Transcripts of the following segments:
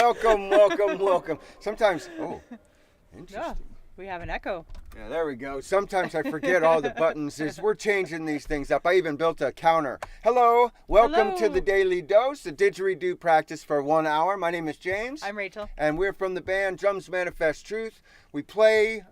welcome. Sometimes, interesting. Yeah, we have an echo. Yeah, there we go. Sometimes I forget all the buttons. We're changing these things up. I even built a counter. Hello, welcome to the Daily Dose, the didgeridoo practice for 1 hour. My name is James. I'm Rachel. And we're from the band Drums Manifest Truth. We play,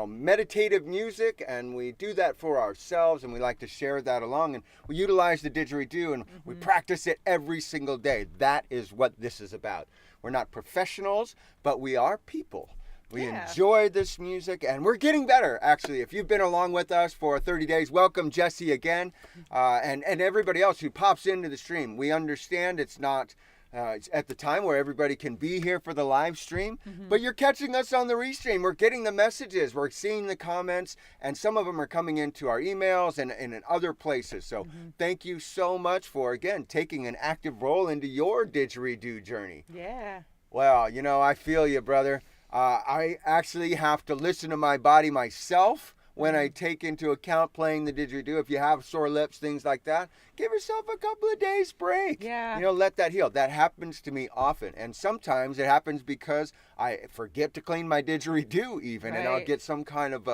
meditative music, and we do that for ourselves, and we like to share that along. And we utilize the didgeridoo, and we practice it every single day. That is what this is about. We're not professionals, but we are people. We enjoy this music, and we're getting better, actually. If you've been along with us for 30 days, welcome, Jesse, again, and everybody else who pops into the stream. We understand it's not it's at the time where everybody can be here for the live stream, but you're catching us on the restream. We're getting the messages. We're seeing the comments, and some of them are coming into our emails and in other places. So thank you so much for, again, taking an active role into your didgeridoo journey. Yeah. Well, I feel you, brother. I actually have to listen to my body myself when I take into account playing the didgeridoo. If you have sore lips, things like that, give yourself a couple of days break. Yeah. Let that heal. That happens to me often. And sometimes it happens because I forget to clean my didgeridoo even. Right. And I'll get some kind of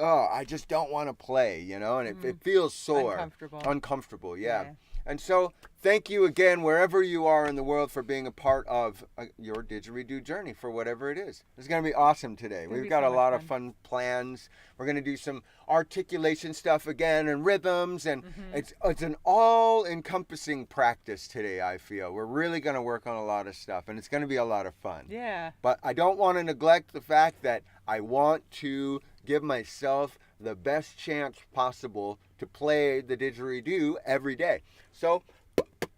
I just don't want to play, and it feels sore. Uncomfortable, yeah. And so thank you again, wherever you are in the world, for being a part of your didgeridoo journey for whatever it is. It's going to be awesome today. We've got a lot of fun plans. We're going to do some articulation stuff again and rhythms. And it's an all-encompassing practice today, I feel. We're really going to work on a lot of stuff, and it's going to be a lot of fun. Yeah. But I don't want to neglect the fact that I want to give myself the best chance possible to play the didgeridoo every day. So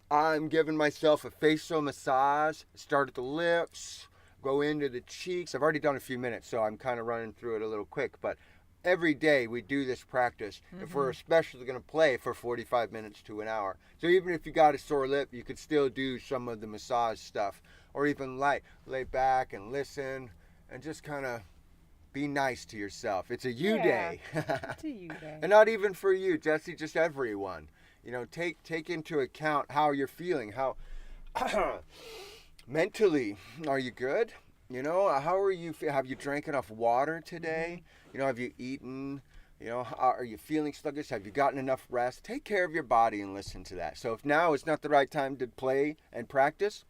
I'm giving myself a facial massage. Start at the lips, go into the cheeks. I've already done a few minutes, so I'm kind of running through it a little quick. But every day we do this practice. If we're especially going to play for 45 minutes to an hour. So even if you got a sore lip, you could still do some of the massage stuff. Or even lay back and listen and just kind of be nice to yourself. It's a you day. It's a you day. And not even for you, Jesse, just everyone. Take into account how you're feeling. How mentally, are you good? How are you? Have you drank enough water today? Have you eaten? Are you feeling sluggish? Have you gotten enough rest? Take care of your body and listen to that. So if now is not the right time to play and practice,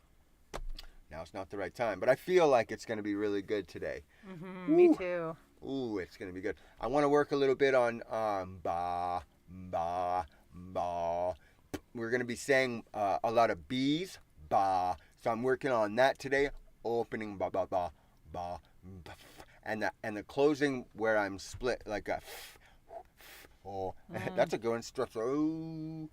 now it's not the right time. But I feel like it's going to be really good today. Me too. Ooh, it's going to be good. I want to work a little bit on ba, ba, ba. We're going to be saying a lot of B's, ba. So I'm working on that today. Opening ba, ba, ba, ba, ba. And the closing where I'm split like a oh. That's a good one. Stretch. Ooh.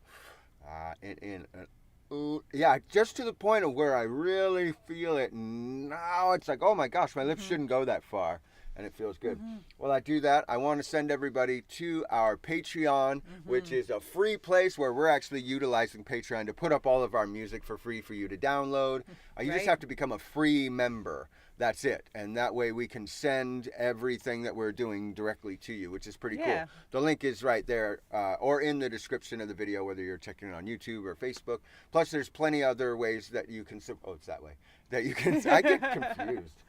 Ooh, yeah, just to the point of where I really feel it. Now it's like, oh my gosh, my lips shouldn't go that far. And it feels good. While I do that, I want to send everybody to our Patreon, which is a free place where we're actually utilizing Patreon to put up all of our music for free for you to download. You just have to become a free member. That's it. And that way we can send everything that we're doing directly to you, which is pretty cool. The link is right there or in the description of the video, whether you're checking it on YouTube or Facebook. Plus, there's plenty other ways that you can... it's that way. That you can... I get confused.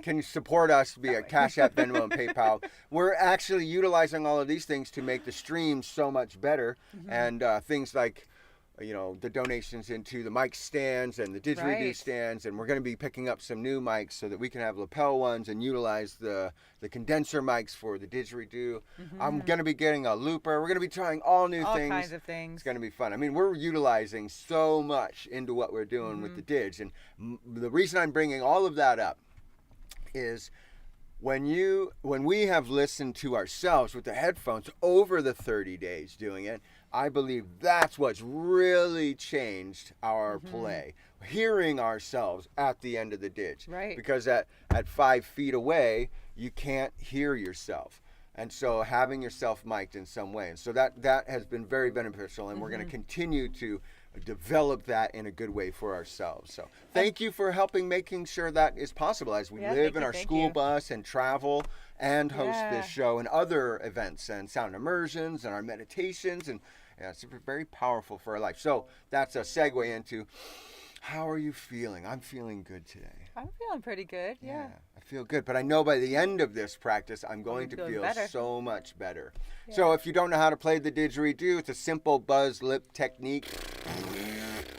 Can you support us via Cash App, Venmo, and PayPal? We're actually utilizing all of these things to make the stream so much better. And things like, the donations into the mic stands and the didgeridoo stands. And we're going to be picking up some new mics so that we can have lapel ones and utilize the condenser mics for the didgeridoo. I'm going to be getting a looper. We're going to be trying all new things. All kinds of things. It's going to be fun. I mean, we're utilizing so much into what we're doing with the didge. And the reason I'm bringing all of that up is when we have listened to ourselves with the headphones over the 30 days doing it, I believe that's what's really changed our play. Hearing ourselves at the end of the didge. Right. Because at 5 feet away, you can't hear yourself. And so having yourself mic'd in some way. And so that has been very beneficial, and we're going to continue to develop that in a good way for ourselves. So thank you for making sure that is possible as we live in our school bus and travel and host this show and other events and sound immersions and our meditations. And it's very powerful for our life. So that's a segue into How are you feeling? I'm feeling good today. I'm feeling pretty good. Yeah. I feel good, but I know by the end of this practice, I'm going to feeling feel better. so much better. Yeah. So if you don't know how to play the didgeridoo, it's a simple buzz lip technique.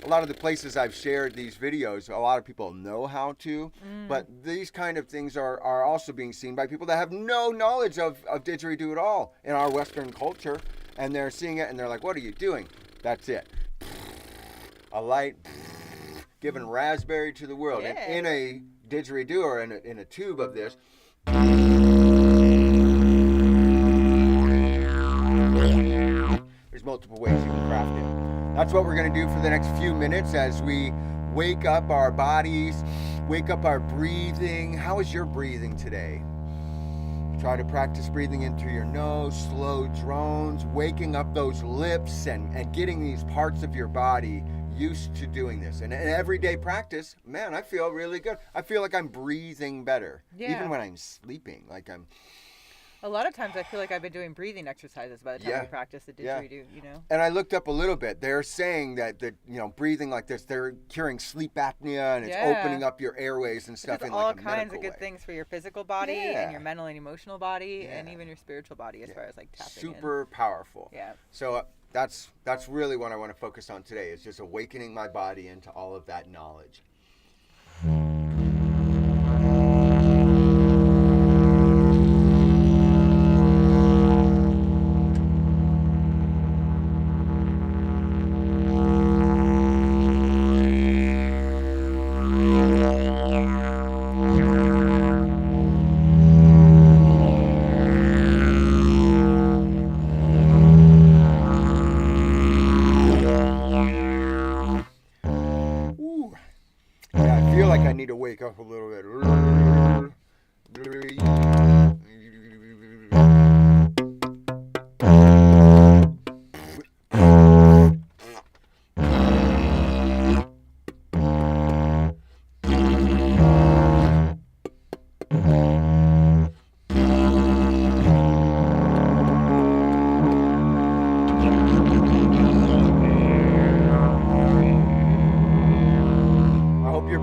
A lot of the places I've shared these videos, a lot of people know how to, but these kind of things are also being seen by people that have no knowledge of didgeridoo at all in our Western culture, and they're seeing it and they're like, what are you doing? That's it. A light giving raspberry to the world. Yeah. And in a didgeridoo or in a tube of this, there's multiple ways you can craft it. That's what we're going to do for the next few minutes as we wake up our bodies, wake up our breathing. How is your breathing today? Try to practice breathing in through your nose, slow drones, waking up those lips and getting these parts of your body used to doing this. And in everyday practice, man, I feel really good. I feel like I'm breathing better. Yeah. Even when I'm sleeping. Like I'm... A lot of times I feel like I've been doing breathing exercises by the time we practice the didgeridoo, you know? And I looked up a little bit. They're saying that breathing like this, they're curing sleep apnea and it's opening up your airways and stuff in like a medical way. All kinds of good things for your physical body and your mental and emotional body and even your spiritual body as far as like tapping Super powerful. Yeah. So that's really what I want to focus on today is just awakening my body into all of that knowledge. I need to wake up a little bit.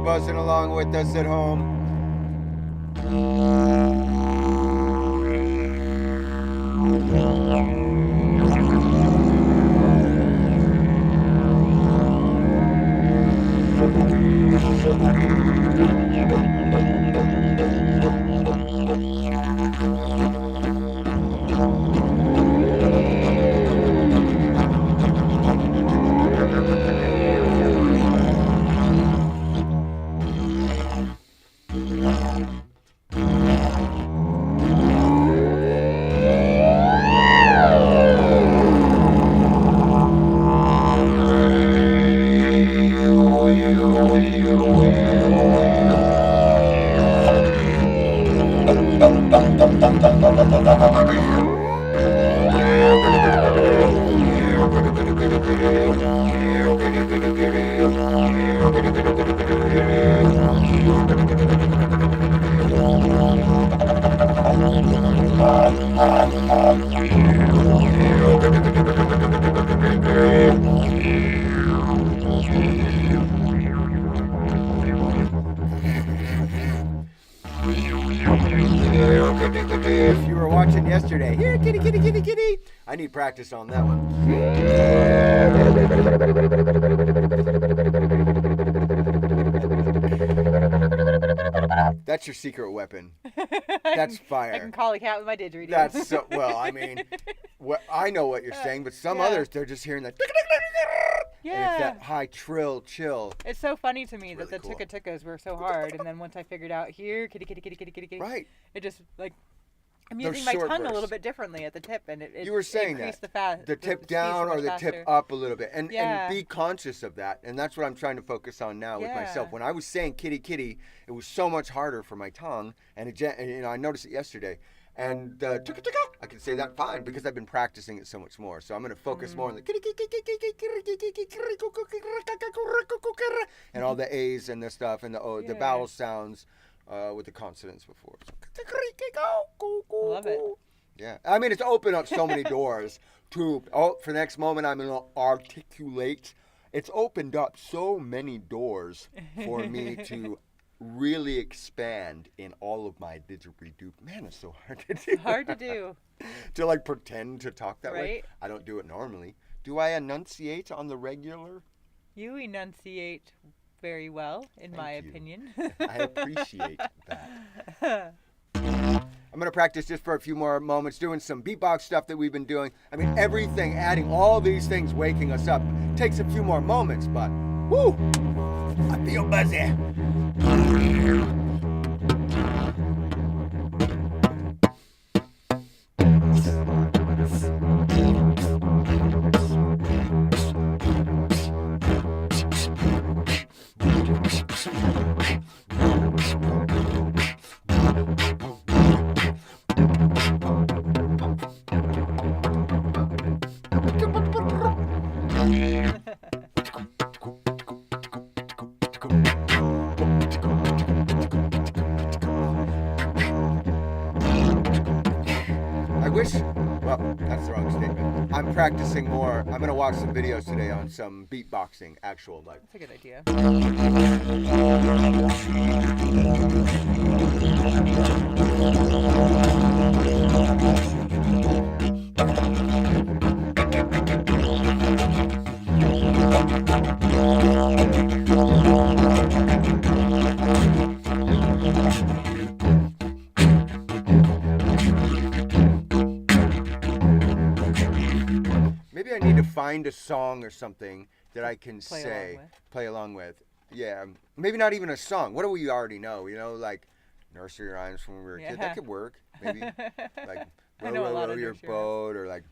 Buzzing along with us at home. If you were watching yesterday, here, kitty, kitty, kitty, kitty. I need practice on that one. That's your secret weapon. That's fire. I can call a cat with my didgeridoo. That's so, well, I mean, I know what you're saying, but some others, they're just hearing that. Yeah. And it's that high trill chill. It's so funny to me that really the cool. ticka-tickas were so hard, and then once I figured out here, kitty, kitty, kitty, kitty, kitty, kitty. Right. It just, like, I'm Those using my short tongue a little bursts. bit differently at the tip, and it You were saying increased that. The tip speed down so or much the faster. tip up a little bit. And Yeah. be conscious of that. And that's what I'm trying to focus on now with myself. Yeah. When I was saying kitty, kitty, it was so much harder for my tongue. And I noticed it yesterday. And ticka, ticka, I can say that fine because I've been practicing it so much more. So I'm going to focus more on the kitty, and all the A's and the stuff and the vowel sounds with the consonants before. I love it. Yeah, I mean, it's opened up so many doors. For the next moment, I'm going to articulate it's opened up so many doors for me to really expand in all of my didgeridoo. Man, it's so hard to do. Hard to do. To like pretend to talk that way. Right? I don't do it normally. Do I enunciate on the regular? You enunciate very well, in my opinion. I appreciate that. I'm going to practice just for a few more moments doing some beatbox stuff that we've been doing. I mean, everything, adding all these things, waking us up, takes a few more moments, but whoo, I feel buzzy. I wish, well, that's the wrong statement. I'm practicing more. I'm going to watch some videos today on some beatboxing, actual like. That's a good idea. Maybe I need to find a song or something that I can play along with. Yeah, maybe not even a song. What do we already know? You know, like nursery rhymes from when we were kids. That could work. Maybe like row your boat, or like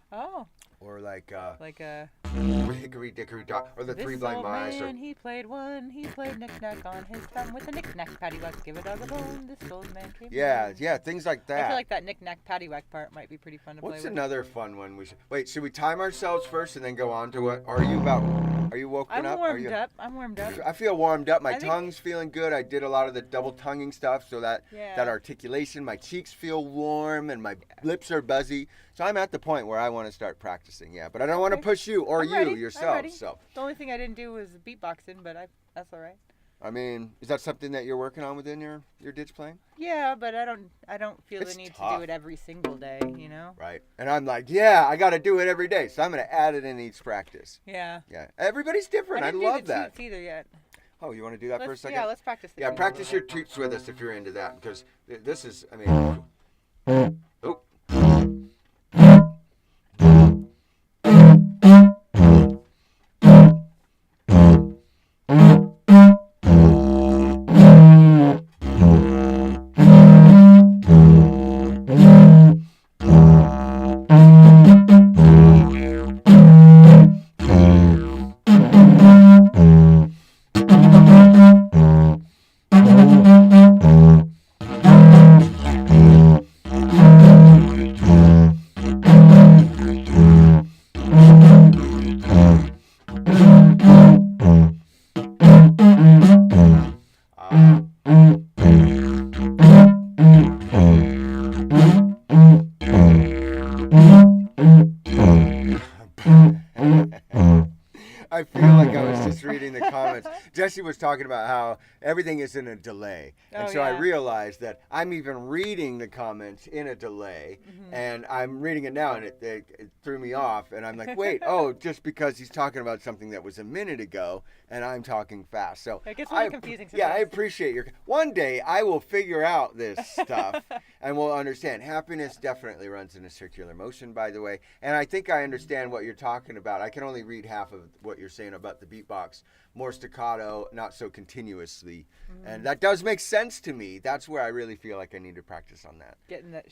Hickory Dickory Dock, or the Three Blind Mice. Or he played knick-knack on his thumb with a knick-knack paddywhack, give a dog a bone, this old man came yeah, things like that. I feel like that knick-knack paddywhack part might be pretty fun to play with. What's another fun one? Should we time ourselves first and then go on to what? Are you woken up? I'm warmed up. I feel warmed up. My tongue's feeling good. I did a lot of the double tonguing stuff, so that articulation, my cheeks feel warm and my lips are buzzy. So I'm at the point where I want to start practicing, but I don't want to push you or yourself. So the only thing I didn't do was beatboxing, but that's all right. I mean, is that something that you're working on within your ditch playing? Yeah, but I don't feel the need to do it every single day, you know? Right. And I'm like, I got to do it every day. So I'm going to add it in each practice. Yeah. Yeah. Everybody's different. I love that. Toots either yet. Oh, you want to do that for a second? Yeah, let's practice. Yeah, practice your toots with us if you're into that, because this is, I mean, oh. I feel like I was just reading the comments. Jesse was talking about how everything is in a delay. And so I realized that I'm even reading the comments in a delay. Mm-hmm. And I'm reading it now, and it threw me off. And I'm like, wait, just because he's talking about something that was a minute ago, and I'm talking fast. So it gets really confusing sometimes. Yeah, I appreciate one day I will figure out this stuff and we'll understand. Happiness definitely runs in a circular motion, by the way. And I think I understand what you're talking about. I can only read half of what you're saying about the beatbox. More staccato, not so continuously. Mm. And that does make sense to me. That's where I really feel like I need to practice on that. Getting that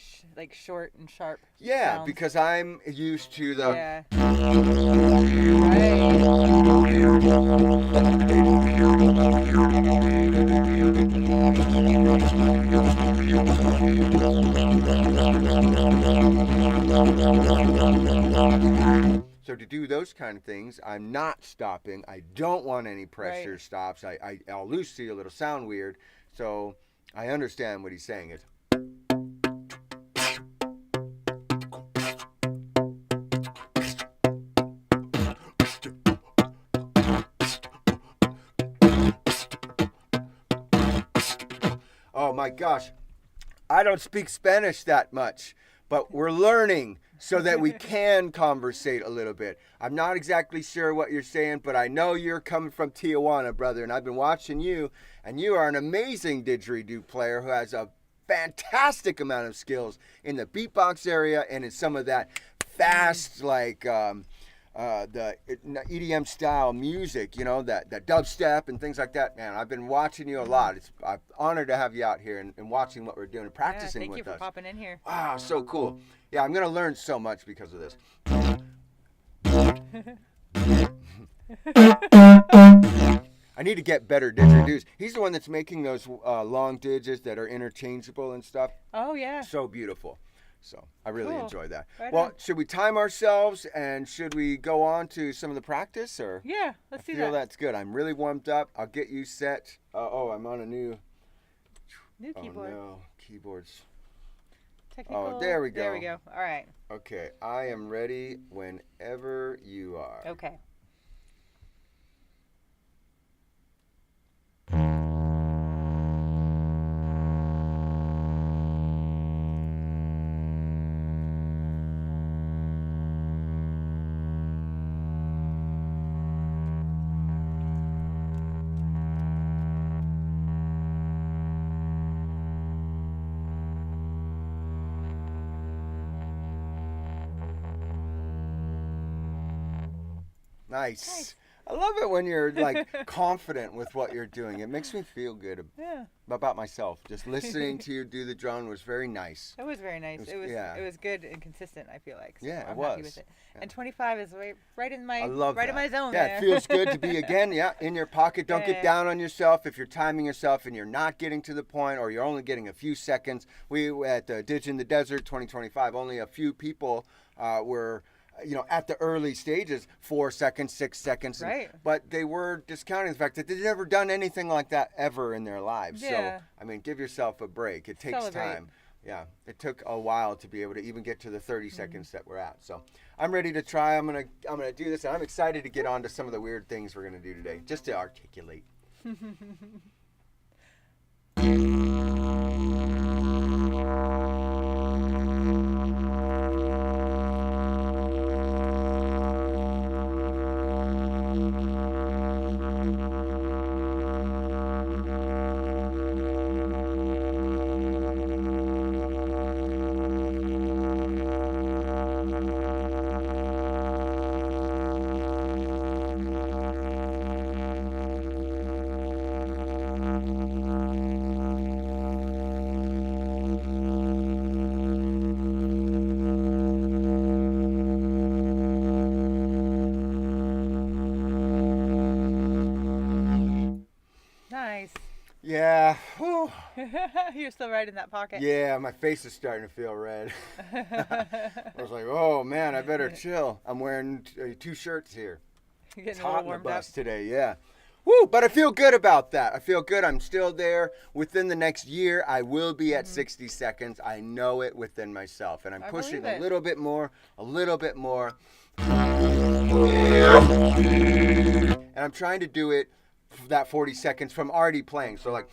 short and sharp sounds. Because I'm used to the... Yeah. So to do those kind of things, I'm not stopping. I don't want any pressure stops. I'll lose feel. It'll sound weird. So I understand what he's saying. It's my gosh. I don't speak Spanish that much, but we're learning so that we can conversate a little bit. I'm not exactly sure what you're saying, but I know you're coming from Tijuana, brother, and I've been watching you, and you are an amazing didgeridoo player who has a fantastic amount of skills in the beatbox area and in some of that fast, like the EDM style music, you know, that dubstep and things like that. Man, I've been watching you a lot. I'm honored to have you out here and watching what we're doing and practicing with us. Thank you for popping in here. Wow, so cool. Yeah, I'm going to learn so much because of this. I need to get better didgeridoos. He's the one that's making those long didges that are interchangeable and stuff. Oh, yeah. So beautiful. So I really enjoy that. Right well, on. should we time ourselves and should we go on to some of the practice? Or Yeah, let's do that. I feel that's good. I'm really warmed up. I'll get you set. I'm on a new keyboard. Oh, no. Keyboards. Technical. Oh, there we go. There we go. All right. Okay, I am ready whenever you are. Okay. Nice. I love it when you're like confident with what you're doing. It makes me feel good about myself. Just listening to you do the drone was very nice. It was very nice. It was good and consistent, I feel like. So Yeah, I'm it was. happy with it. Yeah. And 25 is right in my in my zone. Yeah, there. it feels good to be again. Yeah, in your pocket. Don't get down on yourself if you're timing yourself and you're not getting to the point, or you're only getting a few seconds. We at Dig in the Desert 2025, only a few people were. At the early stages, 4 seconds, 6 seconds. Right. But they were discounting the fact that they've never done anything like that ever in their lives. Yeah. So, I mean, give yourself a break. It takes time. Yeah. It took a while to be able to even get to the 30 seconds that we're at. So I'm ready to try. I'm gonna do this, and I'm excited to get on to some of the weird things we're gonna do today, just to articulate. Nice. Yeah. Whew. You're still right in that pocket. Yeah, my face is starting to feel red. I was like, oh man, I better chill. I'm wearing 2 shirts here. You're getting It's a little hot in the warmed bus up. today, yeah. Woo, but I feel good about that. I feel good. I'm still there. Within the next year, I will be at 60 seconds. I know it within myself. And I'm pushing a little bit more, And I'm trying to do it that 40 seconds from already playing. So like.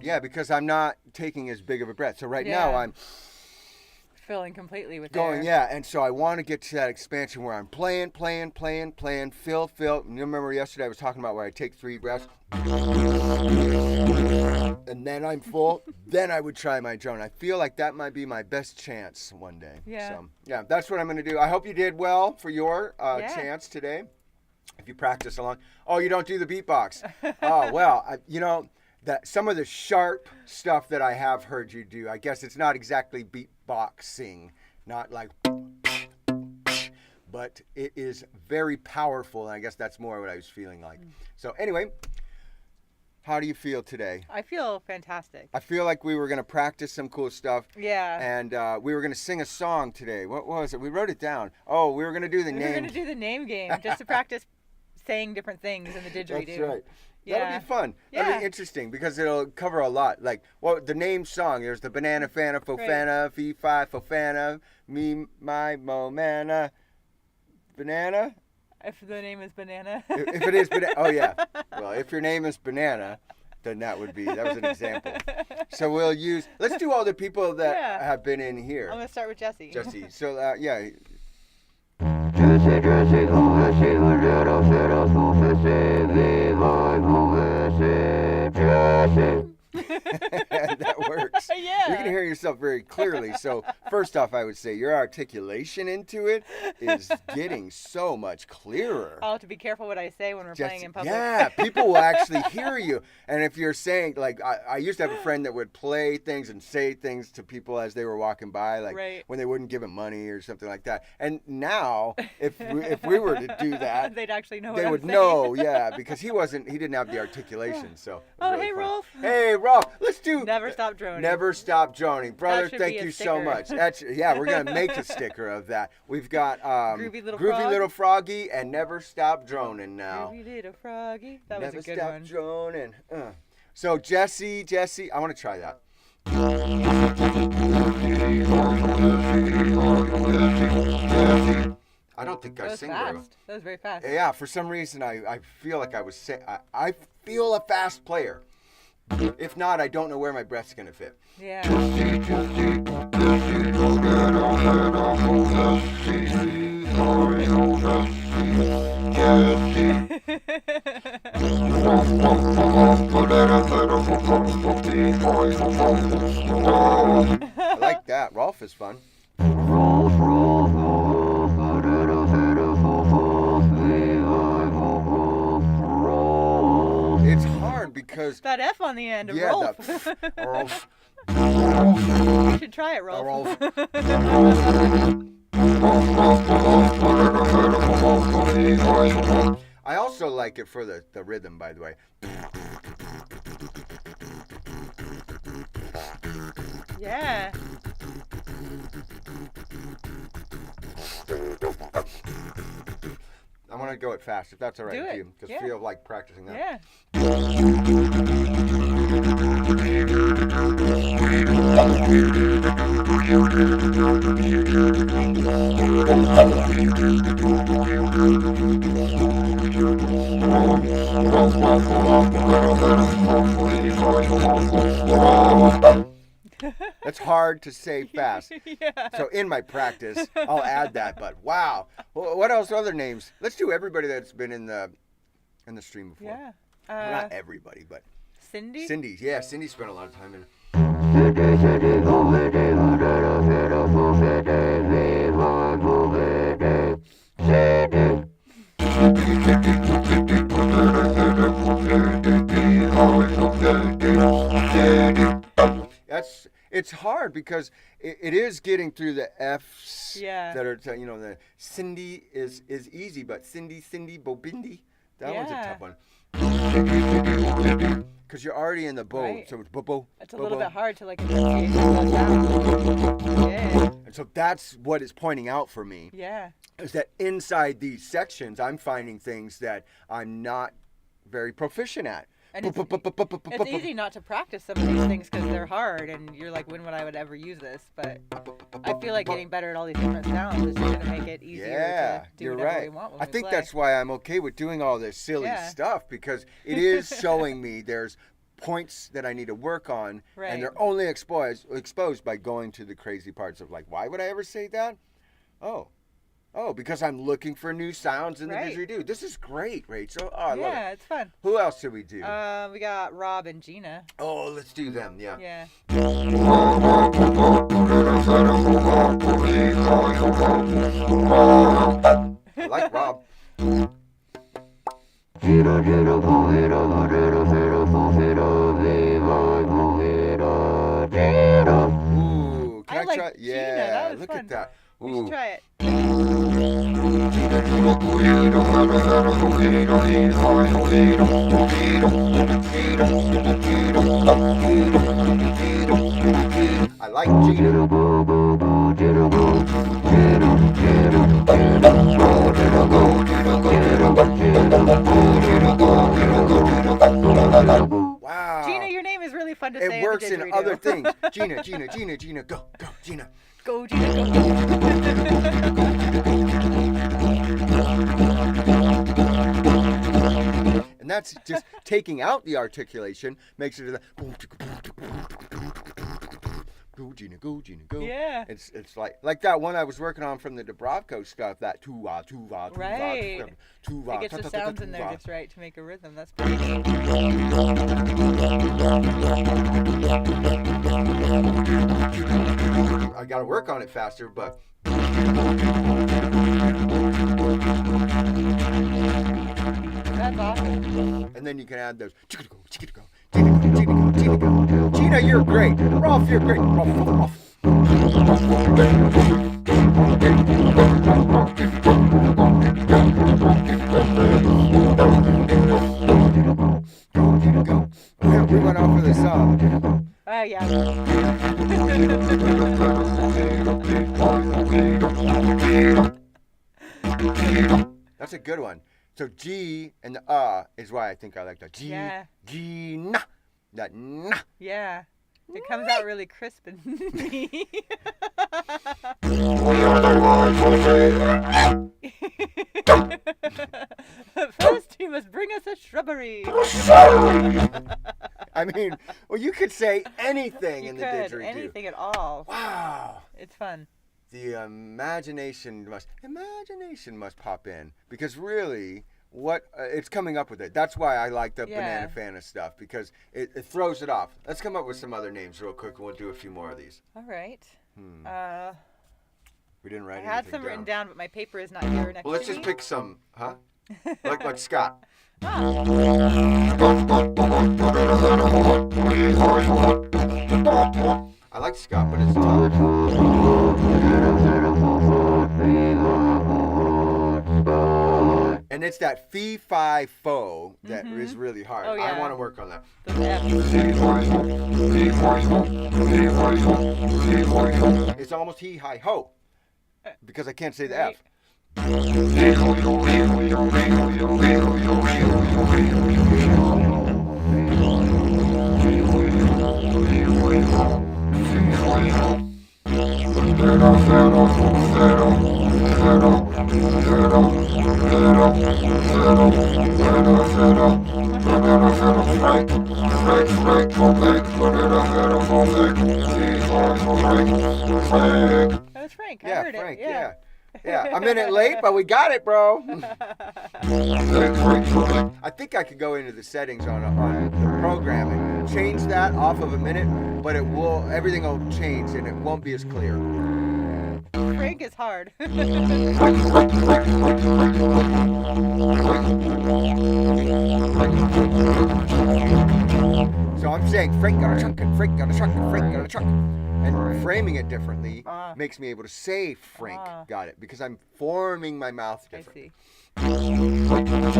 Yeah, because I'm not taking as big of a breath. So right now I'm filling completely with going, air. and so I want to get to that expansion where I'm playing, fill. You remember yesterday I was talking about where I take 3 breaths, and then I'm full. Then I would try my drone. I feel like that might be my best chance one day. Yeah. So, yeah, that's what I'm going to do. I hope you did well for your chance today. If you practice along. Oh, you don't do the beatbox. Oh, well, that some of the sharp stuff that I have heard you do, I guess it's not exactly beatboxing, not like, but it is very powerful, and I guess that's more what I was feeling like. So anyway, how do you feel today? I feel fantastic. I feel like we were going to practice some cool stuff. Yeah. And we were going to sing a song today. What was it? We wrote it down. Oh, we were going to do the name. We were going to do the name game just to practice saying different things in the didgeridoo. That's right. Yeah. That'll be fun. That'll be interesting because it'll cover a lot. Like, the name song, there's the banana fana, fofana, fee, fi, fofana, me, my, mo, mana, banana. If the name is Banana. If it is Banana, oh yeah. Well, if your name is Banana, then that was an example. So let's do all the people that have been in here. I'm going to start with Jesse. Jesse. So, yeah. That works. Yeah. You can hear yourself very clearly. So first off, I would say your articulation into it is getting so much clearer. I'll have to be careful what I say when we're playing in public. Yeah, people will actually hear you. And if you're saying, like, I used to have a friend that would play things and say things to people as they were walking by, like when they wouldn't give him money or something like that. And now, if we were to do that, they'd actually know. They would know, yeah, because he didn't have the articulation. So. Oh, really hey, fun. Rolf. Hey, Rolf. Let's do. Never stop droning. Never stop droning, brother. Thank you so much. We're gonna make a sticker of that. We've got Groovy Little Froggy and Never Stop Droning now. Groovy Little Froggy. That Never was a good stop one. Droning. So Jesse, I want to try that. I don't think I sing very well. That was very fast. Yeah, for some reason I feel like I feel a fast player. If not, I don't know where my breath's gonna fit. Yeah. I like that. Rolf is fun. It's hard because that F on the end. Yeah, Rolf. Rolf. You should try it, Rolf. Rolf. I also like it for the rhythm, by the way. Yeah. I want to go it fast, if that's all right Do with it. you, because Yeah. I feel like practicing that. Yeah. That's hard to say fast. Yeah. So in my practice, I'll add that. But wow, what else? Other names? Let's do everybody that's been in the stream before. Yeah. Well, not everybody, but Cindy. Cindy, yeah, Cindy spent a lot of time in. It's hard because it is getting through the F's that are, the Cindy is easy, but Cindy, Bobindi, that one's a tough one. Because you're already in the bow, right. So it's bobo. It's a little bit hard to enunciate those sounds. Yeah. And so that's what it's pointing out for me. Yeah. Is that inside these sections, I'm finding things that I'm not very proficient at. And it's easy not to practice some of these things because they're hard, and you're like, when would I ever use this? But I feel like getting better at all these different sounds is just going to make it easier to do whatever we want when I we think play. That's why I'm okay with doing all this silly stuff, because it is showing me there's points that I need to work on, and they're only exposed by going to the crazy parts of, like, why would I ever say that? Oh, because I'm looking for new sounds in the didgeridoo. This is great, Rachel. Oh, I love it. Yeah, it's fun. Who else did we do? We got Rob and Gina. Oh, let's do them, yeah. Yeah. I like Rob. Ooh, can I like try? Gina. Yeah, That was look fun. at that. We should try it. I like Gina. Wow. Gina, your name is really fun to say. It works in didgeridoo. other things. Gina, go, Gina. Go, Gina, go. And that's just taking out the articulation makes it go, Gina, go, Gina, go. Yeah. It's like that one I was working on from the Dubrovko stuff, that tuva, Right. tuva. It gets the sounds in there tuva. just right to make a rhythm. That's pretty neat. I got to work on it faster, but That's awesome. and then you can add those. Gina, you're great. Rolf, you're great. Rolf. Go, Gina, go. We went off for the song. Oh, yeah. That's a good one. So G and the is why I think I like that. G, Yeah. Gina. That na. Yeah. It comes out really crisp and neat. First, he must bring us a shrubbery. I mean, well, you could say anything You in the could, didgeridoo. anything at all. Wow. It's fun. The imagination must pop in, because really what it's coming up with it. That's why I like the Yeah. Banana Fana stuff, because it throws it off. Let's come up with some other names real quick and we'll do a few more of these. All right. We didn't I write had anything some written down. down, but my paper is not here next Well, let's to just me. pick some, huh? like Scott. Ah. I like Scott, but it's tough. And it's that fee, fi, fo that is really hard. Oh, yeah. I want to work on that. Those F's. It's almost he, hi, ho, because I can't say the Right. F. That was Frank. I Yeah, heard Frank, it. Yeah. yeah. A minute late, but we got it, bro. I think I could go into the settings on the program and change that off of a minute, but everything will change and it won't be as clear. Frank is hard. So I'm saying Frank got a truck and Frank got a truck and Frank got a truck. And framing it differently makes me able to say Frank got it, because I'm forming my mouth I differently. see.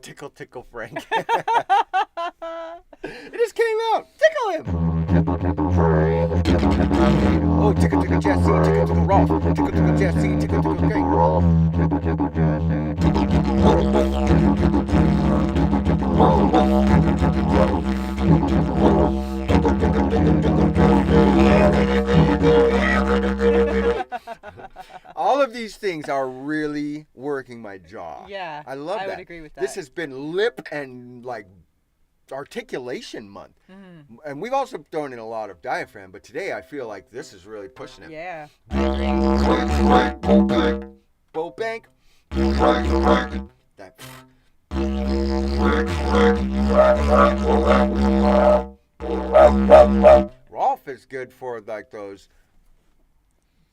Tickle, tickle, Frank. It just came out. Tickle him. Oh, tickle, tickle, Jesse. Tickle, tickle, Rolf. Tickle, tickle, Jesse. Tickle, tickle, Frank. All of these things are really working my jaw. Yeah, I love that. I would agree with that. This has been lip and like articulation month. Mm-hmm. And we've also thrown in a lot of diaphragm, but today I feel like this is really pushing it. Yeah, I agree. Bow bank. That. Rolf is good for like those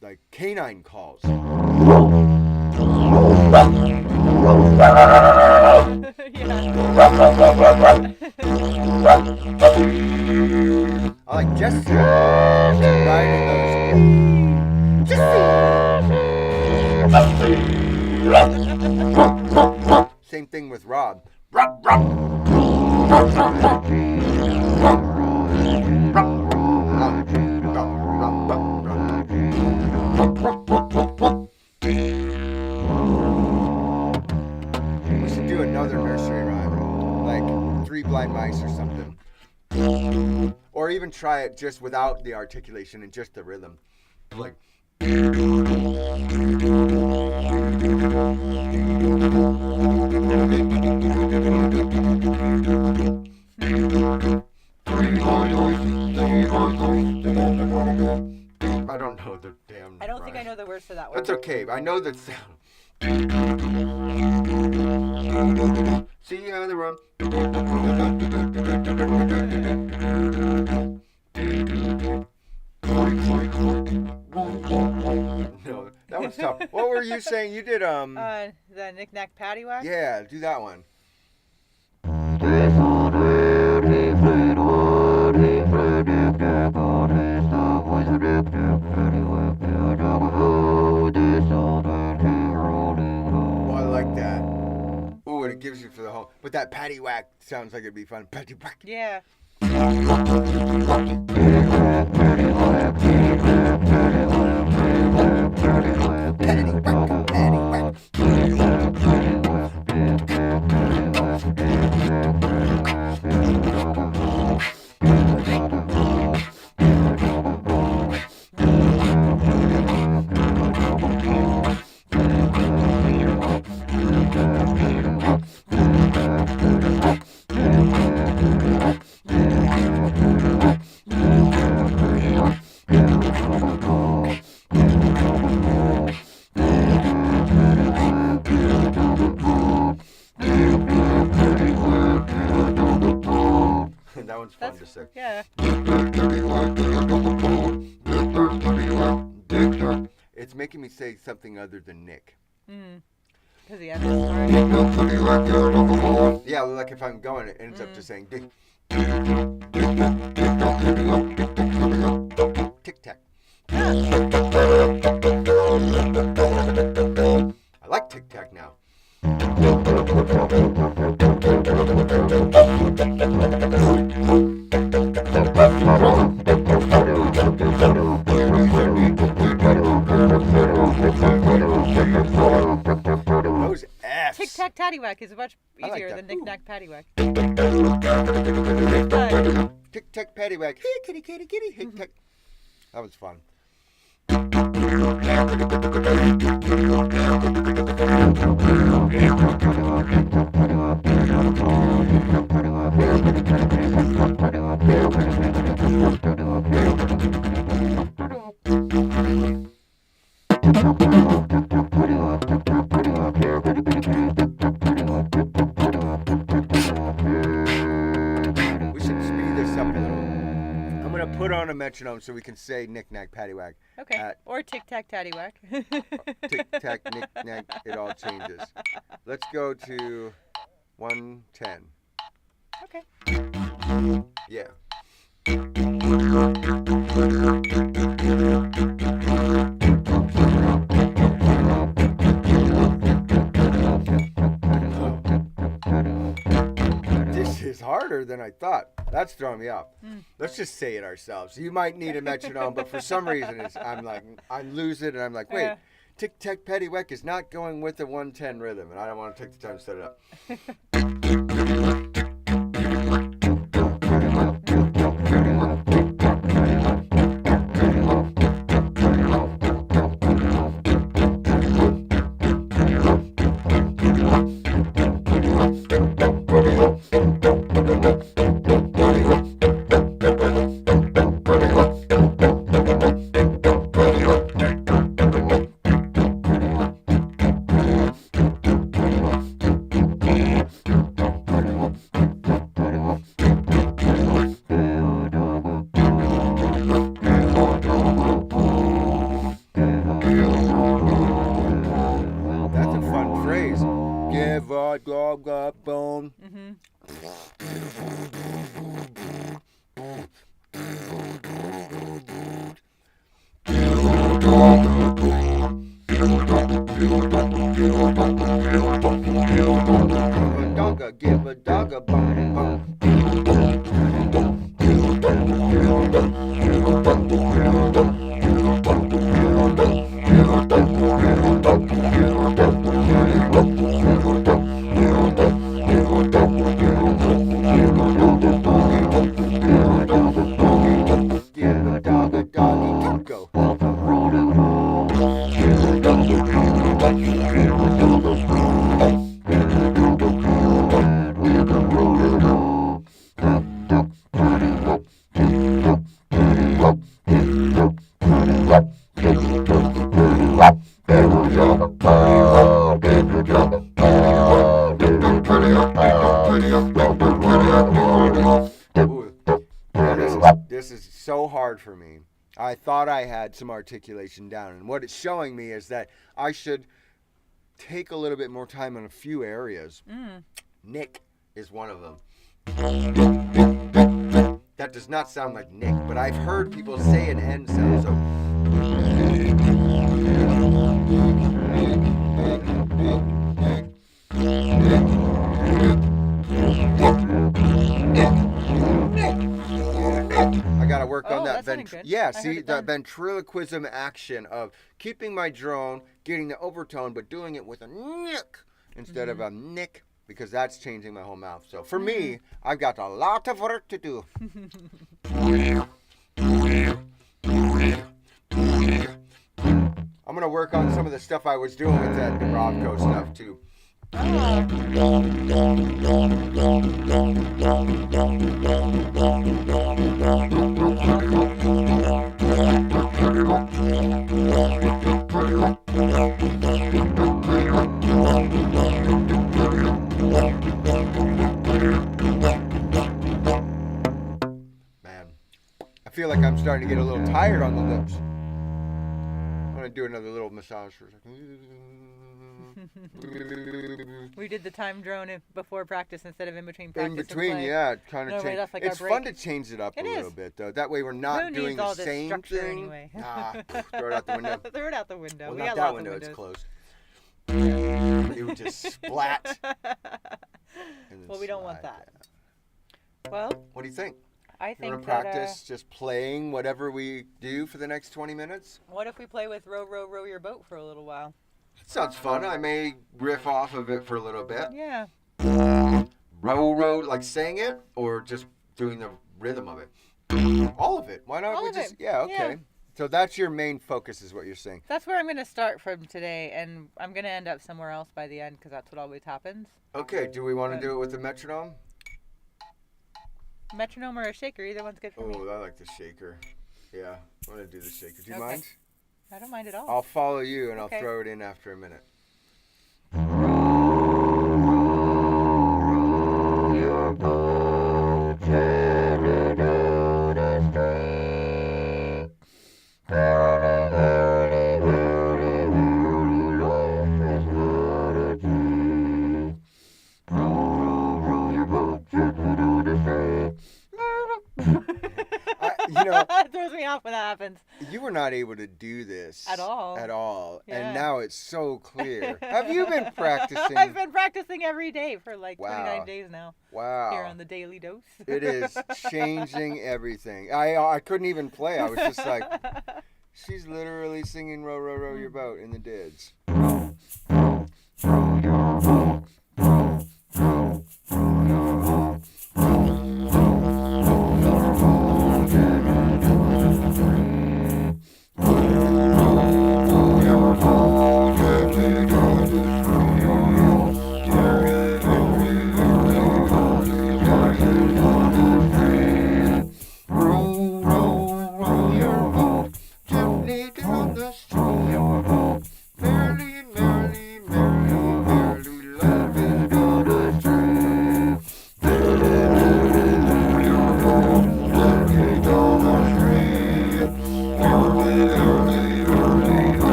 like canine calls. I like Jesse. Right in those. Jesse. Same thing with Rob. Rob. We should do another nursery rhyme, like Three Blind even try it just without the articulation and just the rhythm. Like. I don't know the damn. I don't think I know the words to that one. That's okay. I know the sound. See how they run. No, that was tough. What were you saying? You did the knick-knack paddywhack? Yeah, do that one. Oh, I like that. Oh, and it gives you for the whole. But that paddywhack sounds like it'd be fun. Paddywhack. Yeah. That one's fun to say. Yeah. It's making me say something other than Nick. Because the end is hard. Yeah, like if I'm going, it ends up just saying Dick. Tic tac. I like tic tac now. Those F's. Tic tac taddywhack is much I like easier that. than knick knack paddywhack. Tic tac paddywhack. Hey, kitty, kitty, kitty. Hey, tac. That was fun. We should speed this up a little. I'm going to put on a metronome so we can say knick-knack, paddywhack. Okay. Or tic tac taddywhack. Tic-tac, knick-knack, it all changes. Let's go to 110. Okay. Yeah. This is harder than I thought. That's throwing me off. Let's just say it ourselves. You might need a metronome, but for some reason, I lose it, and I'm like, wait, Yeah. tic tac paddywhack is not going with the 110 rhythm, and I don't want to take the time to set it up. That's a fun phrase. Give a dog a bone. Give a dog a bone. Ooh, this is so hard for me. I thought I had some articulation down, and what it's showing me is that I should take a little bit more time on a few areas. Nick is one of them. That does not sound like Nick, but I've heard people say an N sound, so. I gotta work on that. Yeah, see that ventriloquism action of keeping my drone, getting the overtone, but doing it with a nick instead of a nick, because that's changing my whole mouth. So for me, I've got a lot of work to do. I'm gonna work on some of the stuff I was doing with that Dubrovko stuff too. Man, I feel like I'm starting to get a little tired on the lips. I'm gonna do another little massage for a second. We did the time drone before practice instead of in between practice. In between, yeah, kind of change. Like it's fun to change it up a little bit, though. That way we're not doing the same thing. Anyway. Throw it out the window. Throw it out the window. Well, we not got that window. It's closed. It would just splat. Well, we don't want that. Well, what do you think? I think you want to practice just playing whatever we do for the next 20 minutes? What if we play with Row, Row, Row Your Boat for a little while? Sounds fun. I may riff off of it for a little bit. Yeah. Row, row, like saying it, or just doing the rhythm of it? All of it. Why not? All of it. Yeah, okay. Yeah. So that's your main focus, is what you're saying. That's where I'm going to start from today, and I'm going to end up somewhere else by the end, because that's what always happens. Okay. Do we want to do it with the metronome? Metronome or a shaker, either one's good for me. Oh, I like the shaker. Yeah, I want to do the shaker. Do you mind? I don't mind at all. I'll follow you, and I'll throw it in after a minute. It throws me off when that happens. You were not able to do this at all. Yeah. And now it's so clear. Have you been practicing? I've been practicing every day for like 29 days now. Wow. Here on the Daily Dose. It is changing everything. I couldn't even play. I was just like, she's literally singing "Row, row, row your boat" in the dids.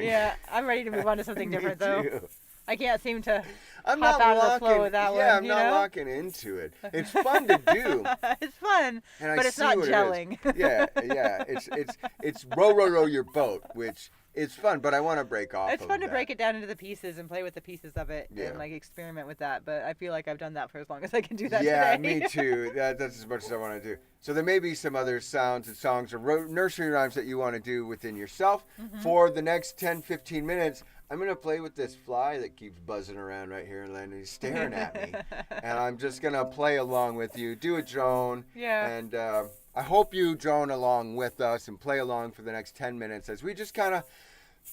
Yeah, I'm ready to move on to something different though. Too. I can't seem to I'm hop not out locking, of the flow with that one. Yeah, I'm you not know? locking into it. It's fun to do. It's fun, and but it's not gelling. Yeah. It's row your boat, which is fun, but I want to break off. It's fun to that. break it down into the pieces and play with the pieces of it and like experiment with that. But I feel like I've done that for as long as I can do that. Yeah, today. me too. That's as much as I want to do. So there may be some other sounds and songs or nursery rhymes that you want to do within yourself. For the next 10, 15 minutes, I'm going to play with this fly that keeps buzzing around right here and he's staring at me. And I'm just going to play along with you, do a drone. Yeah. And I hope you drone along with us and play along for the next 10 minutes as we just kind of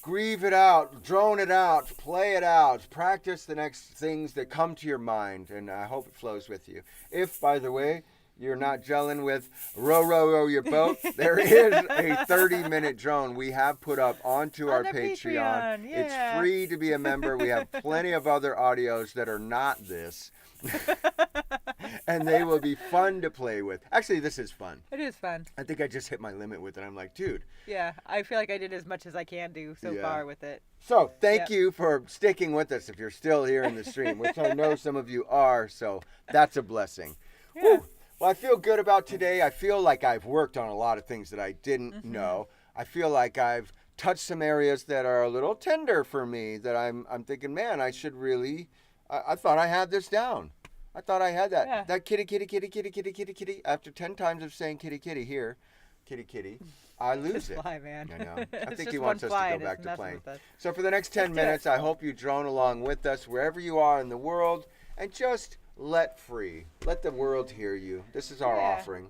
grieve it out, drone it out, play it out, practice the next things that come to your mind. And I hope it flows with you. If, by the way, you're not gelling with row your boat, there is a 30-minute drone we have put up onto our Patreon. Yeah. It's free to be a member. We have plenty of other audios that are not this. And they will be fun to play with. Actually, this is fun. It is fun. I think I just hit my limit with it. I'm like, dude. Yeah, I feel like I did as much as I can do so far with it. So thank you for sticking with us if you're still here in the stream, which I know some of you are, so that's a blessing. Yeah. Whew. Well, I feel good about today. I feel like I've worked on a lot of things that I didn't know. I feel like I've touched some areas that are a little tender for me that I'm thinking, man, I should really, I thought I had this down. I thought I had that. Yeah. That kitty. After 10 times of saying kitty here, kitty, I lose it. Fly, man. I know. I It's think just he wants one us fly to and go back it's to messing playing. with us. So for the next 10 Let's do minutes, it. I hope you drone along with us wherever you are in the world and just let free. Let the world hear you. This is our offering.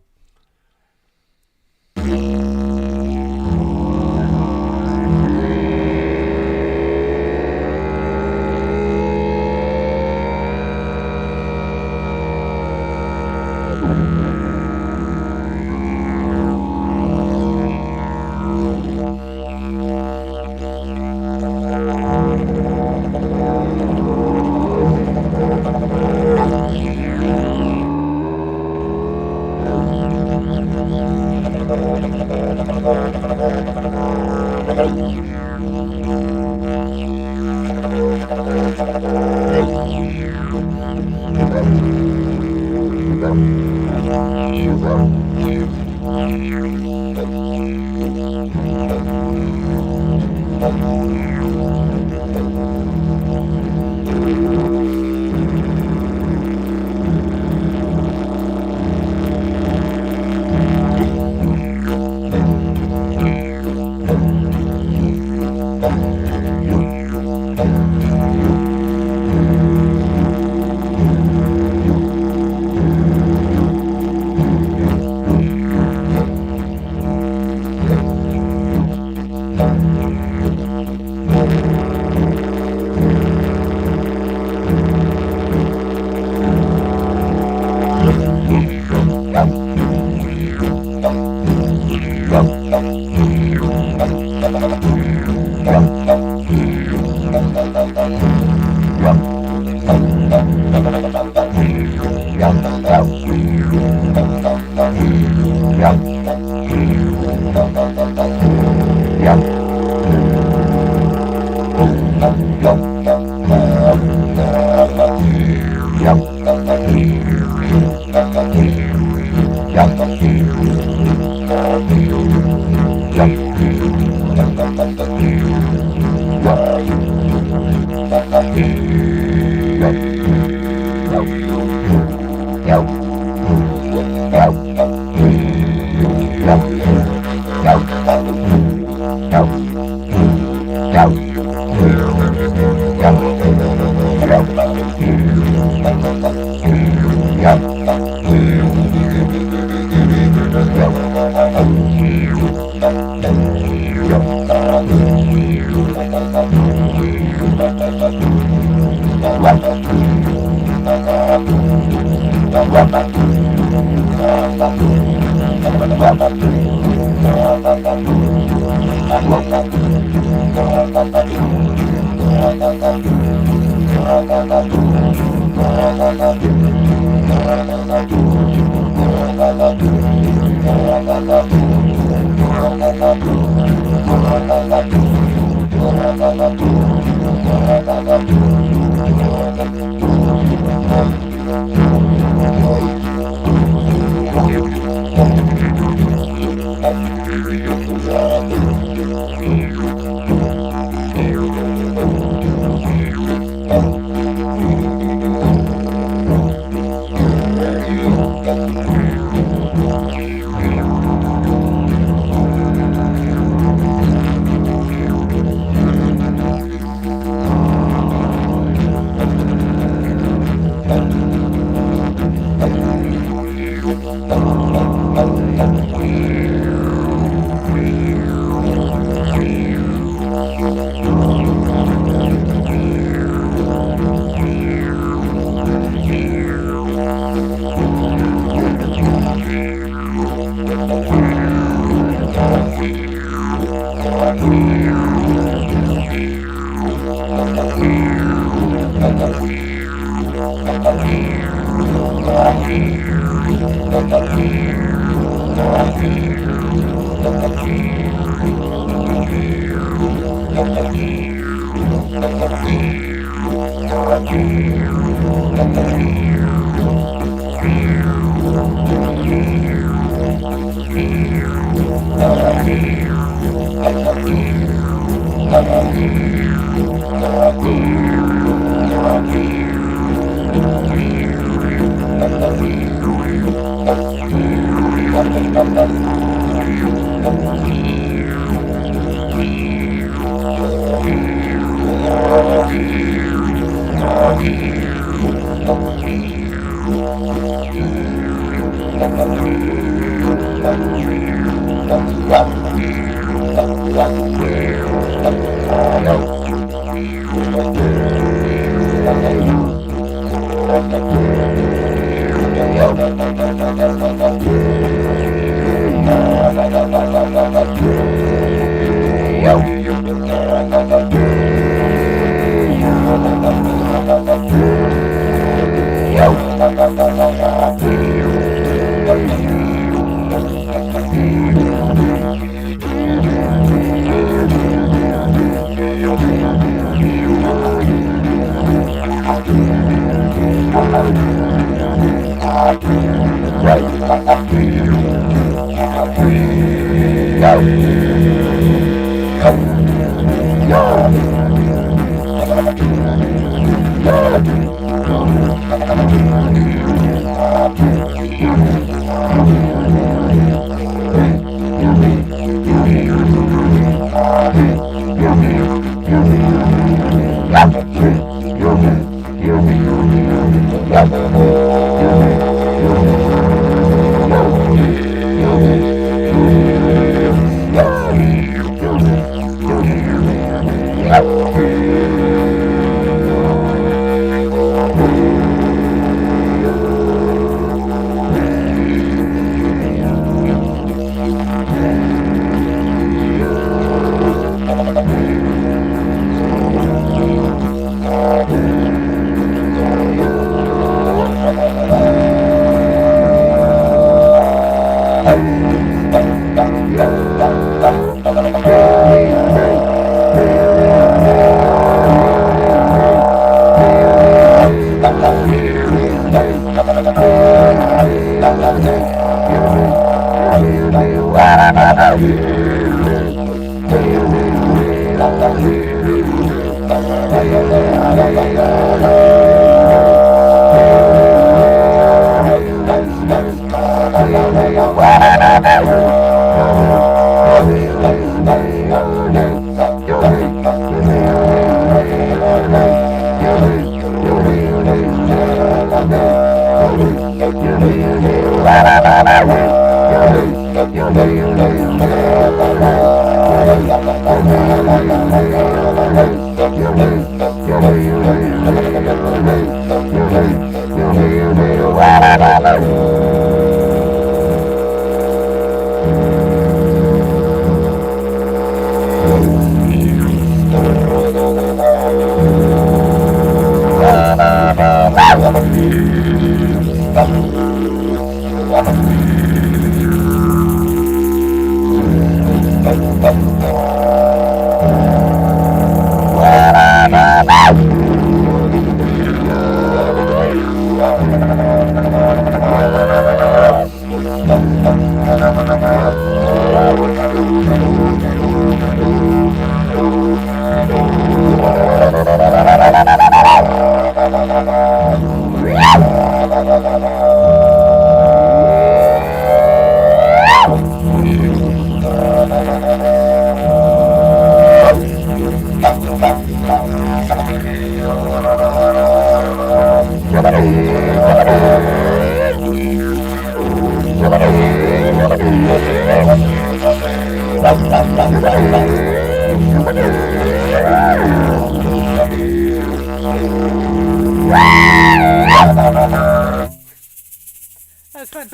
That was fun.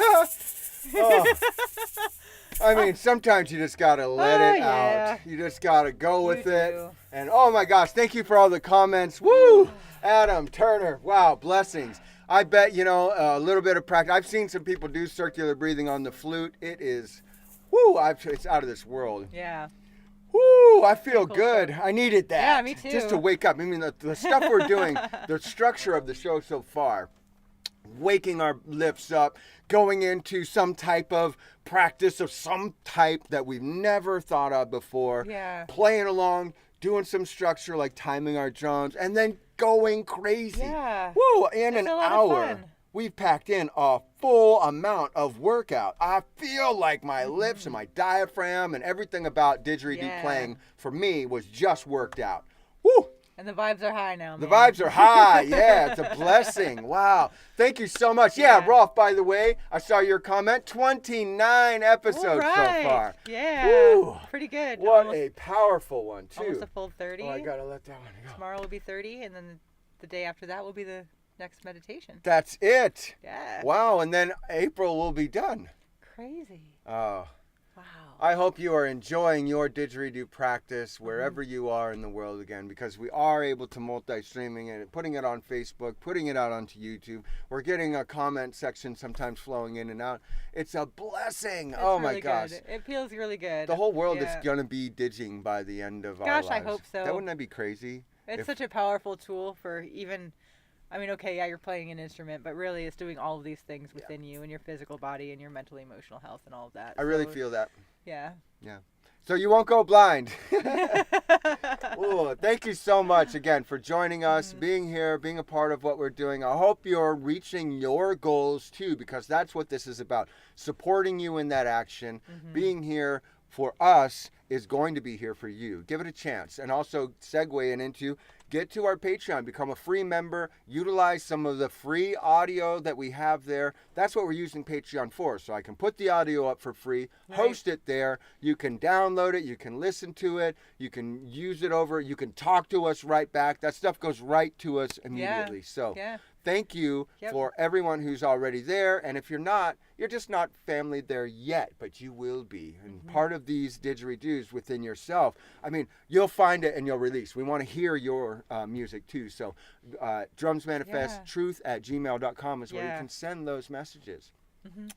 Oh. I mean, sometimes you just gotta let it yeah. out. You just gotta go with it. too. And oh my gosh, thank you for all the comments. Woo! Adam, Turner, wow, blessings. I bet, a little bit of practice. I've seen some people do circular breathing on the flute. It is, woo, it's out of this world. Yeah. Woo, I feel Cool good. stuff. I needed that. Yeah, me too. Just to wake up. I mean, the stuff we're doing, the structure of the show so far, waking our lips up, going into some type of practice of some type that we've never thought of before, Yeah. playing along, doing some structure like timing our drums, and then going crazy. Yeah. Woo, in It's an a lot of hour. fun. We've packed in a full amount of workout. I feel like my lips and my diaphragm and everything about didgeridoo playing for me was just worked out. Woo! And the vibes are high now, man. The vibes are high. Yeah, it's a blessing. Wow. Thank you so much. Yeah, Rolf, by the way, I saw your comment. 29 episodes so far. Yeah. Woo. Pretty good. What a powerful one, too. Almost a full 30. Oh, I got to let that one go. Tomorrow will be 30, and then the day after that will be the next meditation. That's it. Yeah. Wow, and then April will be done. Crazy. Oh. Wow. I hope you are enjoying your didgeridoo practice wherever you are in the world again, because we are able to multi-streaming it, putting it on Facebook, putting it out onto YouTube. We're getting a comment section sometimes flowing in and out. It's a blessing. It's oh really my gosh. Good. It feels really good. The whole world is going to be didging by the end of our lives. Gosh, I hope so. Wouldn't that be crazy? It's such a powerful tool for even... I mean, okay, yeah, you're playing an instrument, but really it's doing all of these things within you and your physical body and your mental, emotional health and all of that. I really feel that. Yeah. Yeah. So you won't go blind. Ooh, thank you so much again for joining us, being here, being a part of what we're doing. I hope you're reaching your goals too, because that's what this is about. Supporting you in that action, being here for us is going to be here for you. Give it a chance. And also segueing into get to our Patreon, become a free member, utilize some of the free audio that we have there. That's what we're using Patreon for. So I can put the audio up for free, host it there. You can download it. You can listen to it. You can use it over. You can talk to us right back. That stuff goes right to us immediately. So thank you for everyone who's already there. And if you're not, you're just not family there yet, but you will be. And part of these didgeridoos within yourself, I mean, you'll find it and you'll release. We want to hear your music too. So drumsmanifesttruth@gmail.com is where you can send those messages.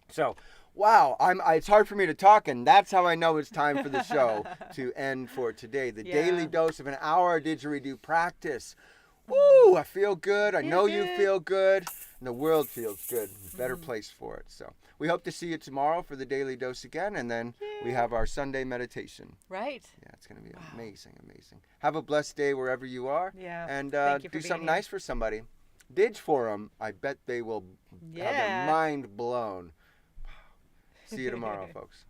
So, wow, it's hard for me to talk, and that's how I know it's time for the show to end for today. The daily dose of an hour didgeridoo practice. Woo, I feel good. I know you feel good. And the world feels good. Better place for it. So we hope to see you tomorrow for the Daily Dose again. And then we have our Sunday meditation. Right. Yeah, it's going to be amazing, amazing. Have a blessed day wherever you are. Yeah. And do something here. nice for somebody. Didge for them. I bet they will have their mind blown. See you tomorrow, folks.